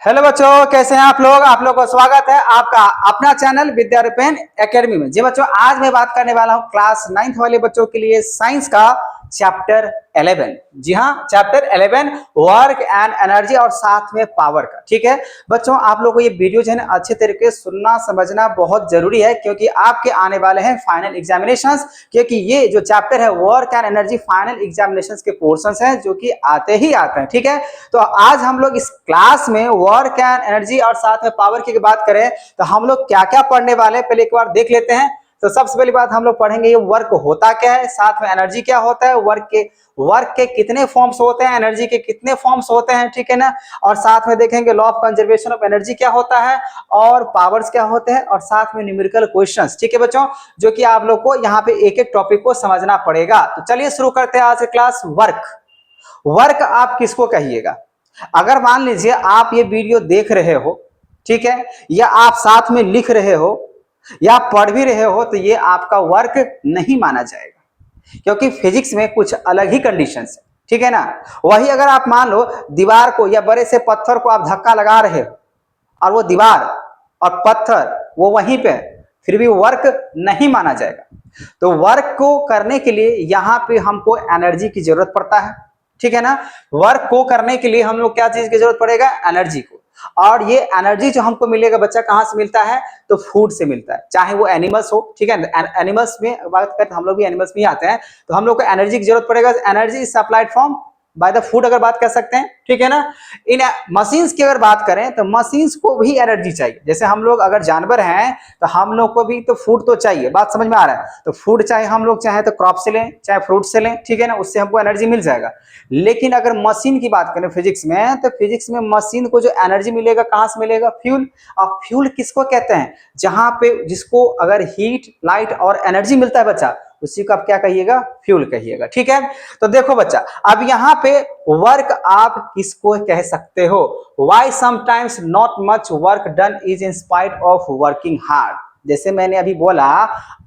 Hello बच्चों, कैसे हैं आप लोग को स्वागत है आपका अपना चैनल विद्यारूपेन एकेडमी में। जी बच्चों, आज मैं बात करने वाला हूं क्लास 9th वाले बच्चों के लिए साइंस का चैप्टर 11। जी हाँ, चैप्टर 11 वर्क एंड एनर्जी और साथ में पावर का। ठीक है बच्चों, आप लोगों को ये वीडियो जो है ना अच्छे तरीके से सुनना समझना बहुत जरूरी है, क्योंकि आपके आने वाले हैं फाइनल एग्जामिनेशंस। क्योंकि ये जो चैप्टर है work and energy final examinations के पोर्शंस हैं जो कि आते ही आते हैं। ठीक है, तो आज हम लोग इस क्लास में वर्क एंड एनर्जी और साथ में पावर की बात करें तो हम लोग क्या क्या पढ़ने वाले हैं पहले एक बार देख लेते हैं। तो सबसे पहली बात हम लोग पढ़ेंगे ये वर्क होता क्या है, साथ में एनर्जी क्या होता है, वर्क के कितने फॉर्म्स होते हैं, एनर्जी के कितने फॉर्म्स होते हैं। ठीक है ना, और साथ में देखेंगे law of conservation of energy क्या होता है और पावर्स क्या होते हैं, और साथ में न्यूमेरिकल क्वेश्चंस। ठीक है बच्चों, जो कि आप लोग को यहाँ पे एक एक टॉपिक को समझना पड़ेगा। तो चलिए शुरू करते हैं आज की क्लास। वर्क आप किसको कहिएगा? अगर मान लीजिए आप ये वीडियो देख रहे हो, ठीक है, या आप साथ में लिख रहे हो या पढ़ भी रहे हो, तो ये आपका वर्क नहीं माना जाएगा, क्योंकि फिजिक्स में कुछ अलग ही कंडीशंस है। ठीक है ना, वही अगर आप मान लो दीवार को या बड़े से पत्थर को आप धक्का लगा रहे हो और वो दीवार और पत्थर वो वहीं पे है, फिर भी वर्क नहीं माना जाएगा। तो वर्क को करने के लिए यहाँ पे हमको एनर्जी की जरूरत पड़ता है। ठीक है ना, वर्क को करने के लिए हम लोग क्या चीज की जरूरत पड़ेगा? एनर्जी को। और ये एनर्जी जो हमको मिलेगा बच्चा कहां से मिलता है? तो फूड से मिलता है, चाहे वो एनिमल्स हो। ठीक है, एनिमल्स में बात करते हम लोग भी एनिमल्स में ही आते हैं, तो हम लोग को एनर्जी की जरूरत पड़ेगा। Energy is supplied from by the food, अगर बात कर सकते हैं। ठीक है ना, इन मशीन्स की अगर बात करें तो मशीन्स को भी एनर्जी चाहिए। जैसे हम लोग अगर जानवर हैं तो हम लोग को भी तो फूड तो चाहिए। बात समझ में आ रहा है? तो फूड चाहे हम लोग चाहे तो क्रॉप से लें चाहे फ्रूट से लें, ठीक है ना, उससे हमको एनर्जी मिल जाएगा। लेकिन अगर मशीन की बात करें फिजिक्स में, तो फिजिक्स में मशीन को जो एनर्जी मिलेगा कहां से मिलेगा? फ्यूल। और फ्यूल किसको कहते हैं? जहां पे जिसको अगर हीट लाइट और एनर्जी मिलता है बच्चा, उसी को आप क्या कहिएगा? फ्यूल कहिएगा। ठीक है, तो देखो बच्चा, अब यहाँ पे वर्क आप किसको कह सकते हो? Why sometimes not much work done is in spite of working hard. जैसे मैंने अभी बोला,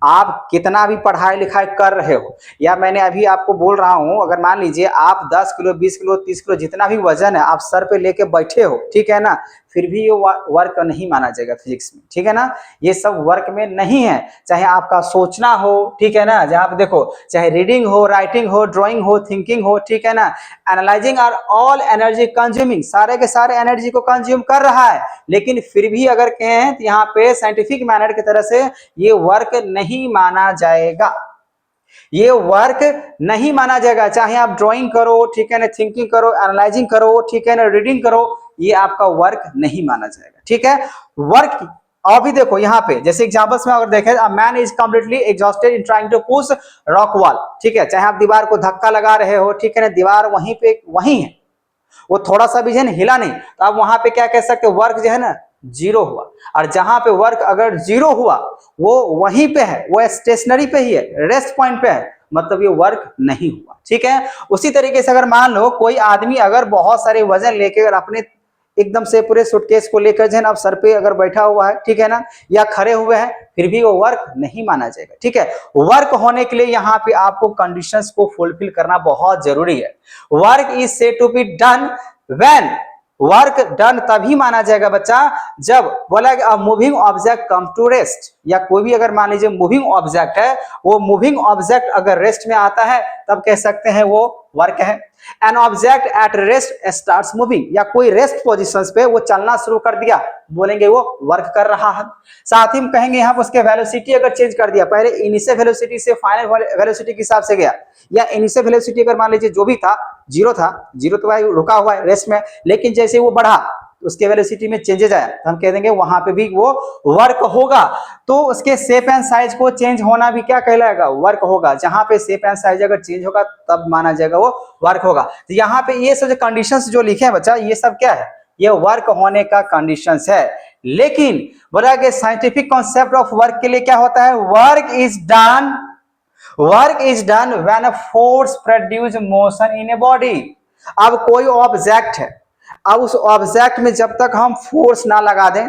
आप कितना भी पढ़ाई लिखाई कर रहे हो, या मैंने अभी आपको बोल रहा हूं, अगर मान लीजिए आप 10 किलो 20 किलो 30 किलो जितना भी वजन है आप सर पे लेके बैठे हो, ठीक है ना, फिर भी ये वर्क नहीं माना जाएगा फिजिक्स में। ठीक है ना, ये सब वर्क में नहीं है। चाहे आपका सोचना हो, ठीक है ना, जहां पे देखो चाहे रीडिंग हो, राइटिंग हो, ड्राइंग हो, थिंकिंग हो, ठीक है ना, analysing are all energy consuming, सारे के सारे एनर्जी को कंज्यूम कर रहा है। लेकिन फिर भी अगर कहें तो यहाँ पे साइंटिफिक मैनर की तरह से ये वर्क नहीं माना जाएगा। ये वर्क नहीं माना जाएगा, चाहे आप ड्राइंग करो, ठीक है ना, थिंकिंग करो, एनालाइजिंग करो, ठीक है ना, रीडिंग करो, ये आपका वर्क नहीं माना जाएगा। ठीक है, वर्क अभी देखो यहाँ पे जैसे एग्जांपल्स में अगर देखें, a man is completely exhausted in trying to push rock wall. ठीक है, चाहे आप दीवार को धक्का लगा रहे हो, ठीक है ना, दीवार वहीं पे वहीं है, वो थोड़ा सा भी जो है ना हिला नहीं, तो आप वहां पे क्या कह सकते हो? वर्क जो है ना जीरो हुआ। और जहां पे वर्क अगर जीरो हुआ वो वहीं पे है, वो स्टेशनरी पे ही है, रेस्ट पॉइंट पे है, मतलब ये वर्क नहीं हुआ। ठीक है, उसी तरीके से अगर मान लो कोई आदमी अगर बहुत सारे वजन लेके अगर अपने एकदम से पूरे सूटकेस को लेकर जो है ना अब सर पे अगर बैठा हुआ है, ठीक है ना, या खड़े हुए हैं, फिर भी वो वर्क नहीं माना जाएगा। ठीक है, वर्क होने के लिए यहाँ पे आपको कंडीशंस को फुलफिल करना बहुत जरूरी है। Work is said to be done when, work done तभी माना जाएगा बच्चा जब बोला moving object come to rest, या कोई भी अगर मान लीजिए मूविंग ऑब्जेक्ट है, वो मूविंग ऑब्जेक्ट अगर रेस्ट में आता है तब कह सकते हैं वो वर्क है। An object at rest starts moving, या कोई रेस्ट पोजीशंस पे वो चलना शुरू कर दिया, बोलेंगे वो वर्क कर रहा है। साथ ही हम कहेंगे यहाँ पर उसके वेलोसिटी अगर चेंज कर दिया, पहले इनिशियल वेलोसिटी से फाइनल वेलोसिटी के हिसाब से गया, या इनिशियल वेलोसिटी अगर मान लीजिए जो भी था जीरो था, जीरो तो भाई रुका हुआ है रेस्ट में, लेकिन जैसे वो बढ़ा उसके वेलोसिटी में चेंजेस आया, तो हम कह देंगे वहां पे भी वो वर्क होगा। तो उसके शेप एंड साइज को चेंज होना भी क्या कहलाएगा? वर्क होगा। जहां पे शेप एंड साइज अगर चेंज होगा तब माना जाएगा वो वर्क होगा। तो यहाँ पे ये सब जो कंडीशंस जो लिखे हैं बच्चा, ये सब क्या है? ये वर्क होने का कंडीशंस है। लेकिन बोला कि साइंटिफिक कॉन्सेप्ट ऑफ वर्क के लिए क्या होता है? Work is done when a force produce motion in a body. अब कोई ऑब्जेक्ट है, अब उस ऑब्जेक्ट में जब तक हम फोर्स ना लगा दें,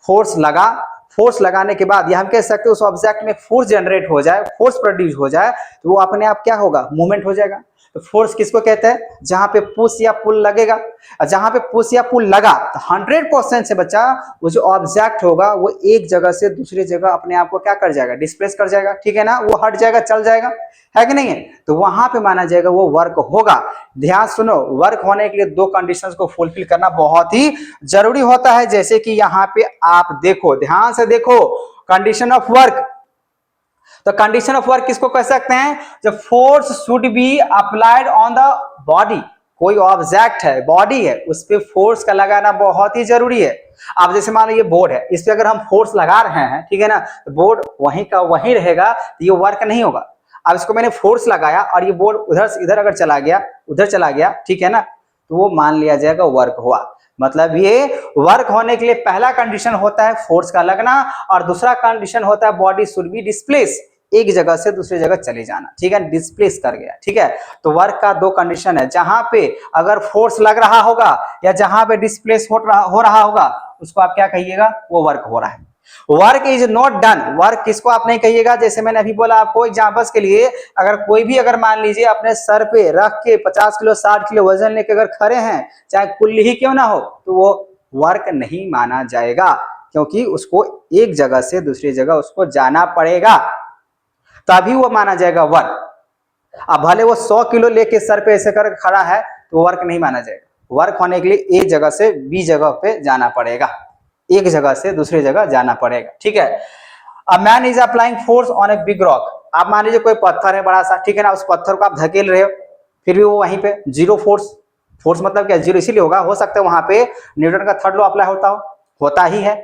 फोर्स लगाने के बाद या हम कह सकते हैं उस ऑब्जेक्ट में फोर्स जनरेट हो जाए, फोर्स प्रोड्यूस हो जाए, तो वो अपने आप क्या होगा? मूवमेंट हो जाएगा। तो फोर्स किसको कहते हैं? जहां पे पुश या पुल लगेगा, और जहां पे पुश या पुल लगा तो 100% से बच्चा वो जो ऑब्जेक्ट होगा वो एक जगह से दूसरी जगह अपने आप को क्या कर जाएगा? डिस्प्लेस कर जाएगा, ठीक है ना, वो हट जाएगा, चल जाएगा, है कि नहीं है? तो वहां पे माना जाएगा वो वर्क होगा। ध्यान सुनो, वर्क होने के लिए दो कंडीशंस को फुलफिल करना बहुत ही जरूरी होता है। जैसे कि यहाँ पे आप देखो, ध्यान से देखो, कंडीशन ऑफ वर्क। तो कंडीशन ऑफ वर्क किसको कह सकते हैं? जब force should be applied on the body, कोई ऑब्जेक्ट है, बॉडी है, उस पर फोर्स का लगाना बहुत ही जरूरी है। आप जैसे मान लो ये बोर्ड है, इस पे अगर हम फोर्स लगा रहे हैं, ठीक है ना, तो बोर्ड वहीं का वहीं रहेगा, तो ये वर्क नहीं होगा। अब इसको मैंने फोर्स लगाया और ये बोर्ड उधर से इधर अगर चला गया, उधर चला गया, ठीक है ना, तो वो मान लिया जाएगा वर्क हुआ। मतलब ये वर्क होने के लिए पहला कंडीशन होता है फोर्स का लगना, और दूसरा कंडीशन होता है बॉडी शुड बी डिस्प्लेस, एक जगह से दूसरी जगह चले जाना, ठीक है, डिस्प्लेस कर गया, ठीक है। तो वर्क का दो कंडीशन है, जहां पे अगर फोर्स लग रहा होगा या जहां पे डिस्प्लेस हो रहा होगा, उसको आप क्या कहिएगा? वो वर्क हो रहा है। Work is not done, work किसको आप नहीं कहिएगा? जैसे मैंने अभी बोला आपको एग्जांपल्स के लिए, अगर कोई भी अगर मान लीजिए अपने सर पे रख के 50 किलो 60 किलो वजन लेके अगर खड़े हैं, चाहे कुल्ली ही क्यों ना हो, तो वो वर्क नहीं माना जाएगा, क्योंकि उसको एक जगह से दूसरी जगह उसको जाना पड़ेगा, तभी वो माना जाएगा वर्क। अब भले वो 100 किलो लेके सर पे ऐसे कर खड़ा है, तो वर्क नहीं माना जाएगा। वर्क होने के लिए एक जगह से बी जगह पे जाना पड़ेगा, एक जगह से दूसरी जगह जाना पड़ेगा, ठीक है। अ man is applying force on a big rock, आप मान लीजिए कोई पत्थर है बड़ा सा, ठीक है ना, उस पत्थर को आप धकेल रहे हो, फिर भी वो वहीं पे जीरो फोर्स, फोर्स मतलब क्या? जीरो इसीलिए होगा, हो सकता है वहां पे न्यूटन का थर्ड लॉ अप्लाई होता ही है।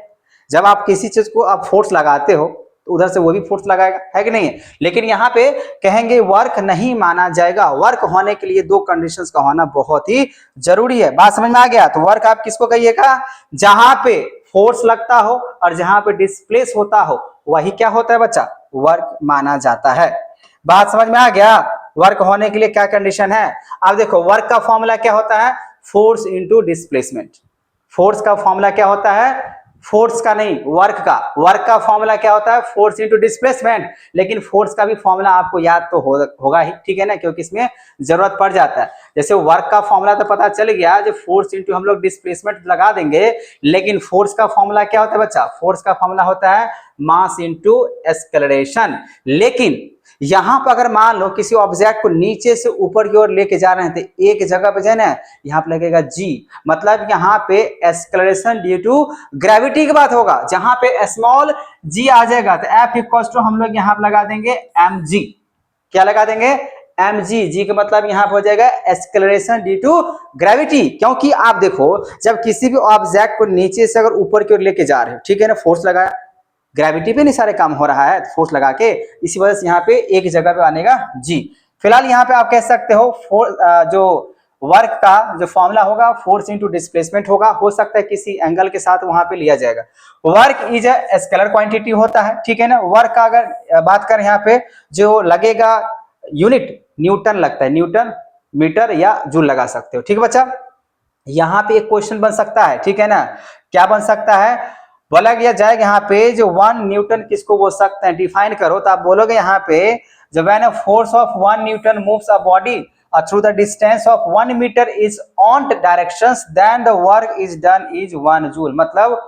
जब आप किसी चीज को आप फोर्स लगाते हो तो उधर से वो भी फोर्स लगाएगा, है कि नहीं है? लेकिन यहाँ पे कहेंगे वर्क नहीं माना जाएगा। वर्क होने के लिए दो कंडीशंस का होना बहुत ही जरूरी है। बात समझ में आ गया? तो वर्क आप किसको कहिएगा? जहां पे फोर्स लगता हो और जहां पे डिस्प्लेस होता हो, वही क्या होता है बच्चा? वर्क माना जाता है। बात समझ में आ गया? वर्क होने के लिए क्या कंडीशन है? अब देखो, वर्क का फॉर्मूला क्या होता है? Force into displacement. फोर्स का फॉर्मूला क्या होता है? फोर्स का नहीं, वर्क का। वर्क का फॉर्मूला क्या होता है? Force into displacement. लेकिन फोर्स का भी फॉर्मूला आपको याद तो होगा ही, ठीक है ना, क्योंकि इसमें जरूरत पड़ जाता है। जैसे वर्क का फॉर्मूला तो पता चल गया, जो फोर्स इंटू हम लोग डिस्प्लेसमेंट लगा देंगे, लेकिन फोर्स का फॉर्मूला क्या होता है बच्चा? फोर्स का फॉर्मूला होता है मास इंटू एक्सेलरेशन। लेकिन यहां पर अगर मान लो किसी ऑब्जेक्ट को नीचे से ऊपर की ओर लेके जा रहे हैं, तो एक जगह पे जाए ना, यहां पे लगेगा जी, मतलब यहां पे एक्सेलरेशन ड्यू टू ग्रेविटी की बात होगा। जहां पे स्मॉल जी आ जाएगा तो एफ इक्वल टू हम लोग यहां पे लगा देंगे एम जी। क्या लगा देंगे? M G. जी का मतलब यहां पे हो जाएगा एक्सेलरेशन ड्यू टू ग्रेविटी। क्योंकि आप देखो, जब किसी भी ऑब्जेक्ट को नीचे से अगर ऊपर की ओर लेके जा रहे हो, ठीक है ना, फोर्स लगाया, ग्रेविटी पे नहीं सारे काम हो रहा है, फोर्स लगा के, इसी वजह से यहाँ पे एक जगह पे आने का जी। फिलहाल यहाँ पे आप कह सकते हो जो वर्क का जो फॉर्मूला होगा फोर्स इंटू डिस्प्लेसमेंट होगा। हो सकता है किसी एंगल के साथ वहां पे लिया जाएगा। Work is a scalar quantity होता है, ठीक है ना। वर्क का अगर बात करें यहाँ पे, जो लगेगा यूनिट न्यूटन लगता है, न्यूटन, मीटर या जूल लगा सकते हो, ठीक है बच्चा। यहाँ पे एक क्वेश्चन बन सकता है, ठीक है ना, क्या बन सकता है? बोला गया जाएगा यहाँ पे जो 1 न्यूटन किसको बोल सकते हैं, डिफाइन करो। तो आप बोलोगे यहाँ पे, जब when a force of 1 newton moves a body through the distance of 1 metre is on directions, then the work is done is 1 joule. मतलब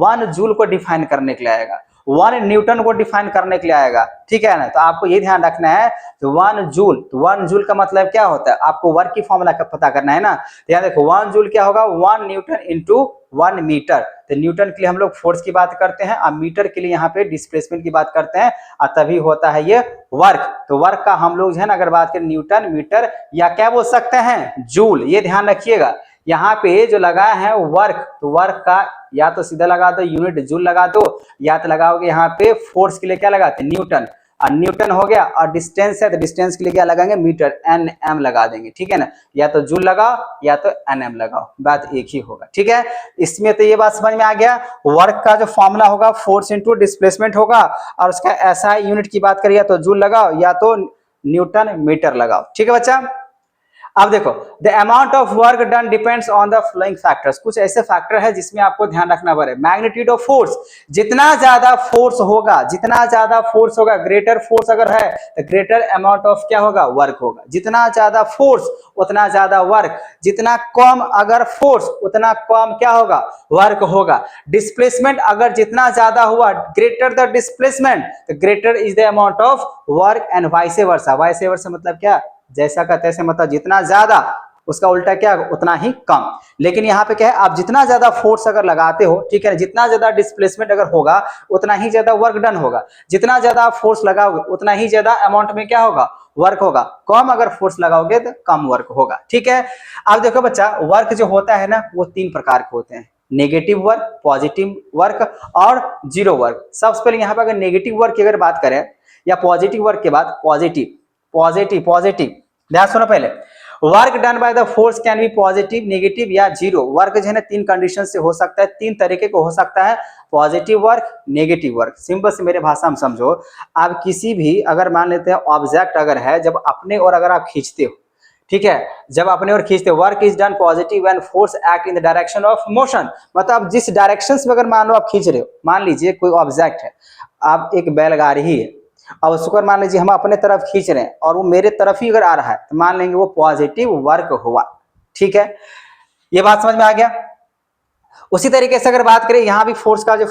1 जूल को डिफाइन करने के लिए आएगा, 1 न्यूटन को डिफाइन करने के लिए आएगा, ठीक है ना। तो आपको ये ध्यान रखना है, तो 1 जूल, तो 1 जूल का मतलब क्या होता है? आपको वर्क की फॉर्मूला का पता करना है ना। तो यहाँ देखो 1 जूल क्या होगा? 1 न्यूटन इंटू 1 मीटर। तो न्यूटन के लिए हम लोग फोर्स की बात करते हैं, और मीटर के लिए यहाँ पे डिस्प्लेसमेंट की बात करते हैं, और तभी होता है ये वर्क। तो वर्क का हम लोग है ना, अगर बात करें न्यूटन, मीटर या क्या बोल सकते हैं? जूल। ये ध्यान रखिएगा, यहाँ पे जो लगाया है वर्क, तो वर्क का या तो सीधा लगा दो यूनिट जूल लगा दो, या तो लगाओगे यहाँ पे फोर्स के लिए क्या लगाते हैं? न्यूटन। और न्यूटन हो गया, और डिस्टेंस है तो डिस्टेंस के लिए क्या लगाएंगे? मीटर, एन एम लगा देंगे, ठीक है ना। या तो जूल लगाओ या तो एन एम लगाओ, बात एक ही होगा, ठीक है। इसमें तो ये बात समझ में आ गया। वर्क का जो फॉर्मूला होगा फोर्स इंटू डिस्प्लेसमेंट होगा, और उसका एसआई यूनिट की बात करिए तो जूल लगाओ या तो न्यूटन मीटर लगाओ, ठीक है बच्चा। अब देखो, the amount of work done depends on the flowing factors. कुछ ऐसे फैक्टर है जिसमें आपको ध्यान रखना पड़े। मैग्नीट्यूड ऑफ फोर्स, जितना ज्यादा फोर्स होगा, जितना ज्यादा फोर्स होगा, ग्रेटर फोर्स अगर है तो ग्रेटर अमाउंट ऑफ क्या होगा, वर्क होगा। जितना ज्यादा फोर्स उतना ज्यादा वर्क, जितना कम अगर फोर्स उतना कम क्या होगा, वर्क होगा। डिस्प्लेसमेंट अगर जितना ज्यादा हुआ, ग्रेटर द डिस्प्लेसमेंट तो greater is the amount of work and vice versa. Vice versa मतलब क्या, जैसा का तैसे, मतलब जितना ज्यादा उसका उल्टा क्या, उतना ही कम। लेकिन यहाँ पे क्या है, आप जितना ज्यादा फोर्स अगर लगाते हो, ठीक है, जितना ज्यादा डिस्प्लेसमेंट अगर होगा उतना ही ज्यादा वर्क डन होगा। जितना ज्यादा आप फोर्स लगाओगे उतना ही ज्यादा अमाउंट में क्या होगा, वर्क होगा। कम अगर फोर्स लगाओगे तो कम वर्क होगा। ठीक है, अब देखो बच्चा, वर्क जो होता है ना वो 3 प्रकार के होते हैं। नेगेटिव वर्क, पॉजिटिव वर्क और जीरो वर्क। सबसे पहले यहाँ पर अगर नेगेटिव वर्क की अगर बात करें या पॉजिटिव वर्क के बाद, पॉजिटिव पॉजिटिव पॉजिटिव ध्यान सुनो पहले। Work done by the force can be positive, negative या जीरो। वर्क जो है ना 3 कंडीशन से हो सकता है, 3 तरीके को हो सकता है, positive work, negative work. Simple से मेरे भाषा में समझो, आप किसी भी अगर मान लेते हैं ऑब्जेक्ट अगर है, जब अपने और अगर आप खींचते हो, ठीक है, जब अपने और खींचते हो, work is done positive when force act in the direction of motion. मतलब जिस डायरेक्शन में अगर मान लो आप खींच रहे हो, मान लीजिए कोई ऑब्जेक्ट है, आप एक बैलगाड़ी ही है, अब उसको मान लीजिए हम अपने तरफ खींच रहे हैं और वो मेरे तरफ ही अगर आ रहा है तो मान लेंगे वो पॉजिटिव वर्क हुआ। ठीक है, ये बात समझ में आ गया। उसी तरीके से अगर बात करें, यहाँ भी फोर्स का जो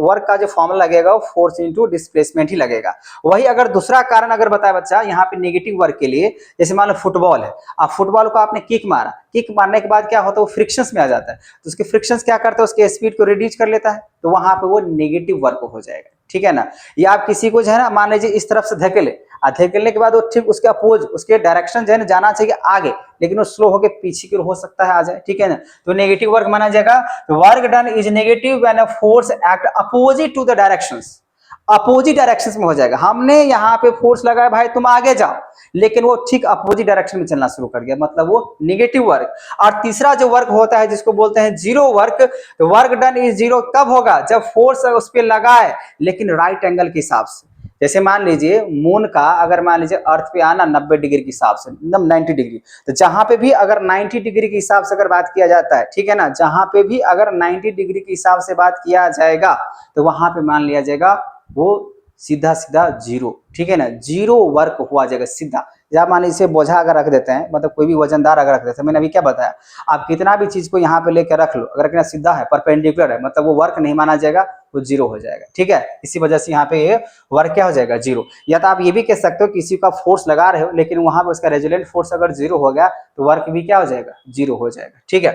वर्क का जो फॉर्मूला लगेगा वो फोर्स इंटू डिस्प्लेसमेंट ही लगेगा। वही अगर दूसरा कारण अगर बताया बच्चा यहाँ पे नेगेटिव वर्क के लिए, जैसे मान लो फुटबॉल है, अब फुटबॉल को आपने किक मारा, किक मारने के बाद क्या होता है, वो फ्रिक्शंस में आ जाता है, तो उसके फ्रिक्शंस क्या करता है, उसके स्पीड को रिड्यूस कर लेता है, तो वहां पे वो नेगेटिव वर्क हो जाएगा। ठीक है ना। या आप किसी को जो है ना मान लीजिए इस तरफ से धकेले, धकेलने के बाद वो ठीक उसके अपोज, उसके डायरेक्शन जो है ना जाना चाहिए आगे, लेकिन वो स्लो होकर पीछे की ओर हो सकता है आ जाए। ठीक है ना, तो नेगेटिव वर्क माना जाएगा। Work done is negative when a force act opposite to the directions. Opposite direction में हो जाएगा। हमने यहाँ पे फोर्स लगाया भाई तुम आगे जाओ, लेकिन वो ठीक अपोजिट डायरेक्शन में चलना शुरू कर गया, मतलब वो नेगेटिव वर्क। और तीसरा जो वर्क होता है जिसको बोलते हैं जीरो वर्क, तो वर्क डन इज जीरो कब होगा, जब फोर्स उस पर लगाए लेकिन राइट एंगल के हिसाब से। जैसे मान लीजिए मून का अगर मान लीजिए अर्थ पे आना 90 डिग्री के हिसाब से, एकदम 90 डिग्री, तो जहां पे भी अगर 90 डिग्री के हिसाब से अगर बात किया जाता है, ठीक है ना, जहां पे भी अगर 90 डिग्री के हिसाब से बात किया जाएगा तो वहां पे मान लिया जाएगा वो सीधा सीधा जीरो। ठीक है ना, जीरो वर्क हुआ जाएगा सीधा। या मान लीजिए बोझा अगर रख देते हैं, मतलब कोई भी वजनदार अगर रख देते हैं, मैंने अभी क्या बताया, आप कितना भी चीज को यहाँ पे लेकर रख लो, अगर कितना सीधा है, परपेंडिकुलर है, मतलब वो वर्क नहीं माना जाएगा, वो जीरो हो जाएगा। ठीक है, इसी वजह से यहाँ पे ये वर्क क्या हो जाएगा, जीरो। या तो आप ये भी कह सकते हो किसी का फोर्स लगा रहे हो लेकिन वहां पे उसका रेजोलेंट फोर्स अगर जीरो हो गया तो वर्क भी क्या हो जाएगा, जीरो हो जाएगा। ठीक है,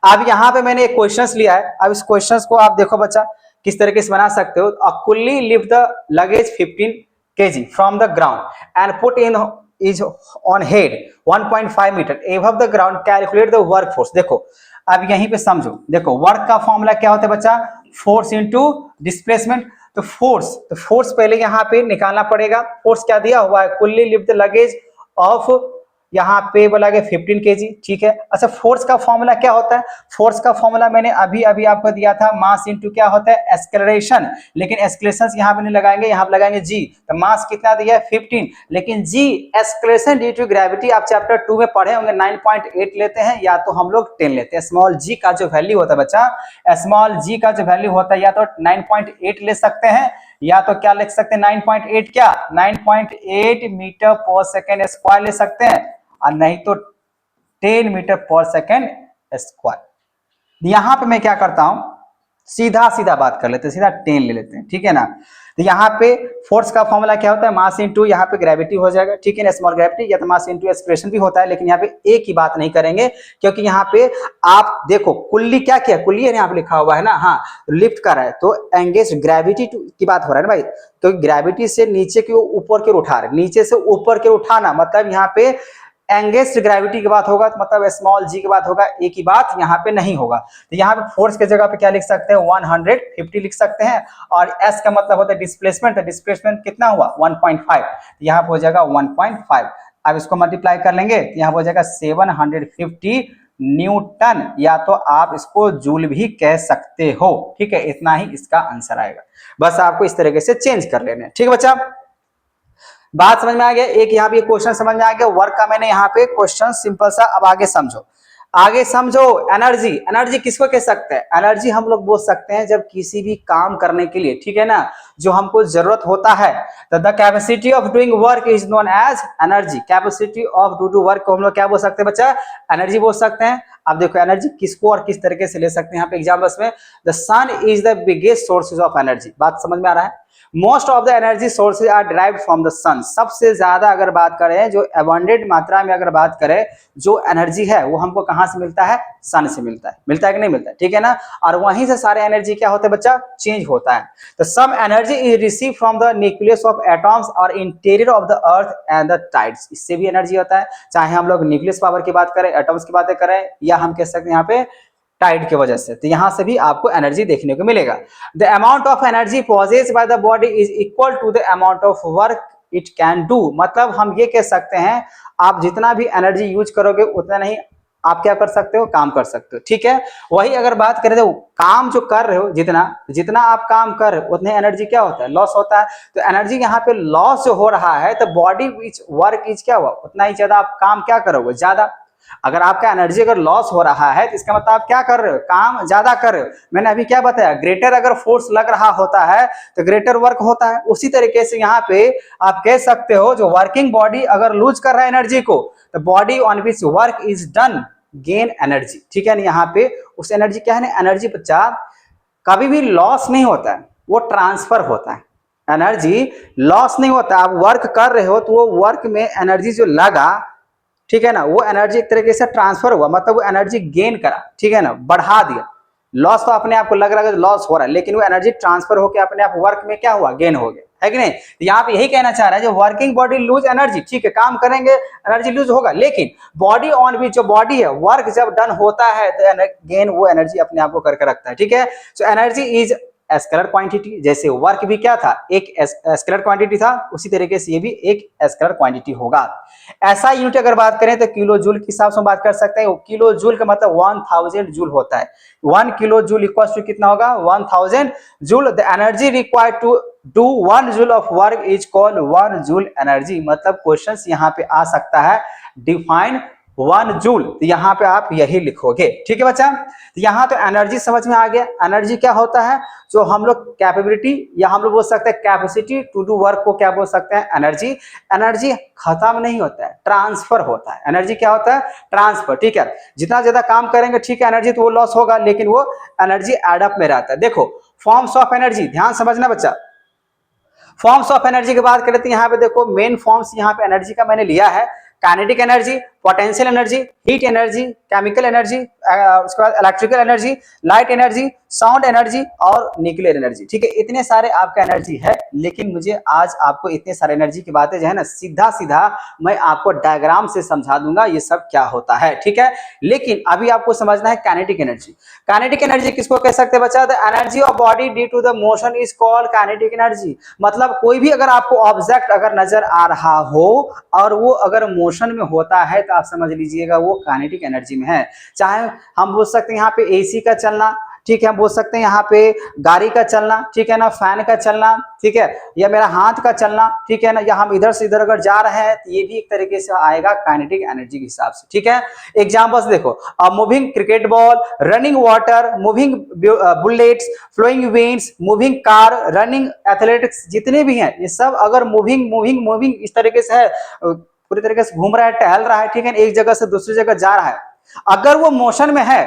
अब यहाँ पे मैंने एक क्वेश्चन लिया है। अब इस क्वेश्चन को आप देखो बच्चा किस तरीके से बना सकते हो। A coolie lift the luggage 15 kg from the ground and put in is on head 1.5 metre above the ground, calculate the work force. देखो अब यहीं पे समझो, देखो वर्क का फॉर्मूला क्या होता है बच्चा, फोर्स इंटू डिस्प्लेसमेंट। तो फोर्स पहले यहाँ पे निकालना पड़ेगा। फोर्स क्या दिया हुआ है, कुल्ली लिफ्ट द लगेज ऑफ, यहाँ पे बोला गया 15 kg। ठीक है, अच्छा फोर्स का फॉर्मूला क्या होता है, फोर्स का फॉर्मूला मैंने अभी अभी आपको दिया था, मास इनटू क्या होता है, एक्सेलरेशन। लेकिन एक्सेलरेशन यहाँ पे नहीं लगाएंगे, यहाँ पे लगाएंगे जी। तो मास कितना दिया है 15, लेकिन जी एक्सेलरेशन ड्यू टू ग्रेविटी आप चैप्टर 2 में पढ़े होंगे 9.8 लेते हैं या तो हम लोग 10 लेते हैं। स्मॉल जी का जो वैल्यू होता है बच्चा, स्मॉल जी का जो वैल्यू होता है या तो 9.8 ले सकते हैं या तो क्या लिख सकते हैं 9.8, क्या 9.8 मीटर पर सेकेंड स्क्वायर ले सकते हैं, और नहीं तो 10 मीटर पर सेकेंड स्क्वायर। यहां पे मैं क्या करता हूं, सीधा सीधा बात कर लेते हैं, सीधा 10 ले लेते हैं। ठीक है ना, तो यहाँ पे फोर्स का फॉर्मूला क्या होता है, मास इंटू यहाँ पे ग्रेविटी हो जाएगा। ठीक है ना, स्मॉल ग्रेविटी या तो मास इंटू एक्सप्रेशन भी होता है, लेकिन यहाँ पे एक ही बात नहीं करेंगे क्योंकि यहाँ पे आप देखो कुल्ली क्या किया, कुल्ली है यहाँ पे लिखा हुआ है ना, हाँ लिफ्ट कर रहा है तो एंगेज ग्रेविटी की बात हो रहा है ना भाई, क्योंकि ग्रेविटी से नीचे की ऊपर की ओर उठा रहे, नीचे से ऊपर की ओर उठाना, मतलब यहाँ पे एंगेस्ट ग्रेविटी की बात होगा तो मतलब स्मॉल जी की बात होगा, एक ही बात यहाँ पे नहीं होगा। तो यहाँ पे फोर्स के जगह पे क्या लिख सकते हैं 150 लिख सकते हैं, और एस का मतलब होता है डिस्प्लेसमेंट, तो डिस्प्लेसमेंट कितना हुआ 1.5, यहाँ पे हो जाएगा 1.5। अब इसको मल्टीप्लाई कर लेंगे तो यहाँ पे हो जाएगा 750 न्यूटन, या तो आप इसको जूल भी कह सकते हो। ठीक है, इतना ही इसका आंसर आएगा, बस आपको इस तरीके से चेंज कर लेना है। ठीक है बच्चा, बात समझ में आ गया। एक यहाँ पे क्वेश्चन समझ में आ गया, वर्क का मैंने यहाँ पे क्वेश्चन सिंपल सा। अब आगे समझो, आगे समझो। एनर्जी, एनर्जी किसको कह सकते हैं? एनर्जी हम लोग बोल सकते हैं जब किसी भी काम करने के लिए, ठीक है ना, जो हमको जरूरत होता है, तो the capacity of doing work is known as energy. Capacity of do work को हम लोग क्या बोल सकते हैं बच्चा? एनर्जी बोल सकते हैं। अब देखो एनर्जी किसको और किस तरीके से ले सकते हैं यहाँ पे एग्जाम्पल्स में। The sun is the biggest sources of energy. बात समझ में आ रहा है? Most of the energy sources are derived from the sun. सबसे ज्यादा अगर बात करें, जो अबंडेंट मात्रा में अगर बात करें, जो एनर्जी है वो हमको कहां से मिलता है? सन से मिलता है। मिलता है कि नहीं मिलता है? ठीक है ना। और वहीं से सारे एनर्जी क्या होता है बच्चा? चेंज होता है। तो some energy is receive from the nucleus of atoms और interior of the earth and the tides. इससे भी एनर्जी होता है, चाहे हम लोग न्यूक्लियस पावर की बात करें, एटॉम्स की बातें करें, या हम कह सकते हैं यहाँ पे टाइड की वजह से। तो यहां से भी आपको एनर्जी देखने को मिलेगा। The amount of energy possessed by the body is equal to the amount of work it can do. मतलब हम ये कह सकते हैं, आप जितना भी एनर्जी यूज करोगे उतना नहीं आप क्या कर सकते हो? काम कर सकते हो। ठीक है। वही अगर बात करें तो काम जो कर रहे हो, जितना जितना आप काम कर रहे हो उतने एनर्जी क्या होता है? लॉस होता है। तो एनर्जी यहाँ पे लॉस जो हो रहा है, तो बॉडी विच वर्क इज क्या हुआ? उतना ही ज्यादा आप काम क्या करोगे? ज्यादा। अगर आपका एनर्जी अगर लॉस हो रहा है तो इसका मतलब आप क्या कर रहे हो? काम ज्यादा कर रहे हो। मैंने अभी क्या बताया, ग्रेटर अगर फोर्स लग रहा होता है तो ग्रेटर वर्क होता है। उसी तरीके से यहाँ पे आप कह सकते हो, जो वर्किंग बॉडी अगर लूज कर रहा है एनर्जी को, तो body on which work is done gain energy. ठीक है ना। यहाँ पे उस एनर्जी क्या है ना, एनर्जी बच्चा कभी भी लॉस नहीं होता है, वो ट्रांसफर होता है। एनर्जी लॉस नहीं होता। आप वर्क कर रहे हो तो वो वर्क में एनर्जी जो लगा, ठीक है ना, वो एनर्जी एक तरीके से ट्रांसफर हुआ, मतलब वो एनर्जी गेन करा, ठीक है ना, बढ़ा दिया। लॉस तो अपने आप को लग रहा है लॉस हो रहा है, लेकिन वो एनर्जी ट्रांसफर होकर अपने आप वर्क में क्या हुआ? गेन हो गया, है कि नहीं। तो यहाँ पे यही कहना चाह रहा है, जो वर्किंग बॉडी लूज एनर्जी, ठीक है, काम करेंगे एनर्जी लूज होगा, लेकिन बॉडी ऑन विच जो बॉडी है, वर्क जब डन होता है तो गेन वो एनर्जी अपने आप को करके रखता है। ठीक है। So energy is scalar quantity. जैसे वर्क भी क्या था? एक स्केलर क्वांटिटी था, उसी तरीके से ये भी एक स्केलर क्वांटिटी होगा। ऐसा यूनिट अगर बात करें तो किलो जूल के हिसाब से बात कर सकते हैं। किलो जूल का मतलब 1000 जूल होता है। 1 किलो जूल इक्वल टू कितना होगा? 1000 joule. The energy required to do 1 joule of work is called 1 joule energy. मतलब क्वेश्चंस यहाँ पे आ सकता है, डिफाइन 1 जूल, तो यहाँ पे आप यही लिखोगे। ठीक है बच्चा। तो यहाँ तो एनर्जी समझ में आ गया। एनर्जी क्या होता है? जो हम लोग कैपेबिलिटी, या हम लोग बोल सकते हैं कैपेसिटी टू डू वर्क को क्या बोल सकते हैं? एनर्जी। एनर्जी खत्म नहीं होता है, ट्रांसफर होता है। एनर्जी क्या होता है? ट्रांसफर। ठीक है। जितना ज्यादा काम करेंगे, ठीक है, एनर्जी तो वो लॉस होगा, लेकिन वो एनर्जी एडअप में रहता है। देखो फॉर्म्स ऑफ एनर्जी, ध्यान समझना बच्चा। फॉर्म्स ऑफ एनर्जी की बात करें तो यहाँ पे देखो मेन फॉर्म्स यहाँ पे एनर्जी का मैंने लिया है। Kinetic energy, potential energy, heat energy, chemical energy, उसके बाद electrical energy, light energy, sound energy और न्यूक्लियर एनर्जी। ठीक है। इतने सारे आपका एनर्जी है, लेकिन मुझे आज आपको इतने सारे एनर्जी की बातें जो है ना, सीधा सीधा मैं आपको डायग्राम से समझा दूंगा ये सब क्या होता है। ठीक है। लेकिन अभी आपको समझना है काइनेटिक एनर्जी। काइनेटिक एनर्जी किसको कह सकते हैं बच्चा? The energy of body due to the motion is called kinetic energy. मतलब कोई भी अगर आपको ऑब्जेक्ट अगर नजर आ रहा हो और वो अगर मोशन में होता है, तो आप समझ लीजिएगा वो काइनेटिक एनर्जी में है। चाहे हम बोल सकते हैं यहाँ पे एसी का चलना, ठीक है, हम बोल सकते हैं यहाँ पे गाड़ी का चलना, ठीक है ना, फैन का चलना, ठीक है, या मेरा हाथ का चलना, ठीक है ना, या हम इधर से इधर अगर जा रहे हैं तो ये भी एक तरीके से आएगा काइनेटिक एनर्जी के हिसाब से। ठीक है। एग्जांपल्स देखो, moving cricket ball, running water, moving bullets, flowing winds, moving car, running athletics, जितने भी हैं ये सब अगर मूविंग मूविंग मूविंग इस तरीके से है, पूरी तरीके से घूम रहा है, टहल रहा है, ठीक है, एक जगह से दूसरी जगह जा रहा है, अगर वो मोशन में है,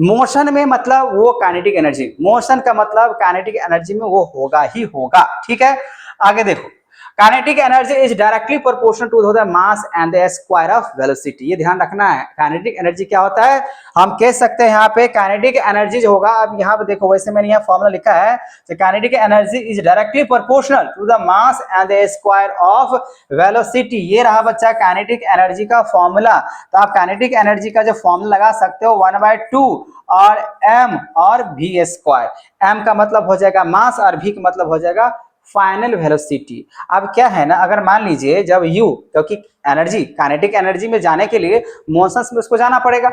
मोशन में मतलब वो काइनेटिक एनर्जी, मोशन का मतलब काइनेटिक एनर्जी में वो होगा ही होगा। ठीक है। आगे देखो, kinetic energy is directly proportional to the mass and the square of velocity. ये ध्यान रखना है। काइनेटिक एनर्जी क्या होता है? हम कह सकते हैं यहाँ पे काइनेटिक एनर्जी जो होगा, अब यहाँ पे देखो वैसे मैंने यहाँ फॉर्मूला लिखा है, तो kinetic energy is directly proportional to the mass and the square of velocity. ये रहा बच्चा काइनेटिक एनर्जी का फॉर्मूला। तो आप काइनेटिक एनर्जी का जो फॉर्मूला लगा सकते हो 1/2 और m और v स्क्वायर। m का मतलब हो जाएगा मास और v का मतलब हो जाएगा फाइनल वेलोसिटी। अब क्या है ना, अगर मान लीजिए जब u, क्योंकि एनर्जी काइनेटिक एनर्जी में जाने के लिए मोशंस में उसको जाना पड़ेगा,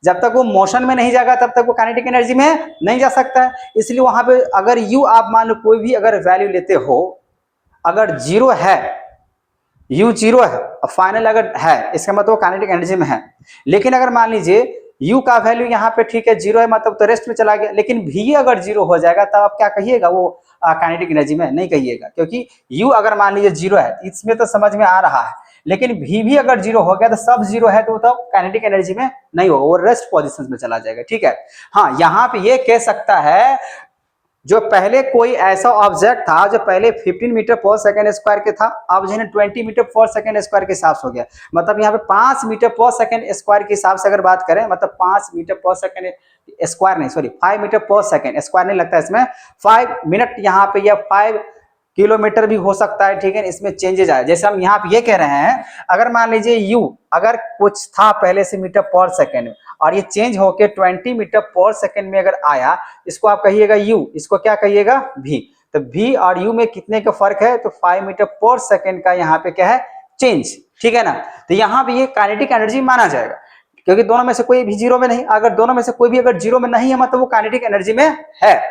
जब तक वो मोशन में नहीं जाएगा तब तक वो काइनेटिक एनर्जी में नहीं जा सकता है। इसलिए वहां पे अगर u आप मान लो कोई भी अगर वैल्यू लेते हो, अगर 0 है U जीरो है और फाइनल अगर है इसका मतलब वो काइनेटिक एनर्जी में है। लेकिन अगर मान लीजिए U का वैल्यू यहाँ पे ठीक है जीरो है, मतलब तो रेस्ट में चला गया, लेकिन V अगर जीरो हो जाएगा तब आप क्या कहिएगा, वो काइनेटिक एनर्जी में नहीं कहिएगा, क्योंकि U अगर मान लीजिए जीरो है इसमें तो समझ में आ रहा है, लेकिन V भी अगर जीरो हो गया तो सब जीरो है तो तब काइनेटिक एनर्जी में नहीं होगा, वो रेस्ट पोजिशन में चला जाएगा। ठीक है, हाँ यहाँ पे ये कह सकता है जो पहले कोई ऐसा ऑब्जेक्ट था जो पहले 15 मीटर पर सेकंड स्क्वायर के था, अब जो है 20 मीटर पर सेकंड स्क्वायर के हिसाब से हो गया, मतलब यहाँ पे 5 मीटर पर सेकंड स्क्वायर के हिसाब से अगर बात करें, मतलब 5 मीटर पर सेकंड स्क्वायर नहीं, सॉरी 5 मीटर पर सेकंड स्क्वायर नहीं लगता इसमें, 5 मिनट यहाँ पे या 5 किलोमीटर भी हो सकता है। ठीक है, इसमें चेंजेज आए, जैसे हम यहाँ पे ये कह रहे हैं अगर मान लीजिए यू अगर कुछ था पहले से मीटर पर सेकंड और ये चेंज होके 20 मीटर पर सेकंड में अगर आया, इसको आप कहिएगा यू, इसको क्या कहिएगा भी, तो भी और यू में कितने का फर्क है, तो 5 मीटर पर सेकंड का यहाँ पे क्या है चेंज। ठीक है ना, तो यहाँ पे ये काइनेटिक एनर्जी माना जाएगा, क्योंकि दोनों में से कोई भी जीरो में नहीं, अगर दोनों में से कोई भी अगर जीरो में नहीं है मतलब वो काइनेटिक एनर्जी में है।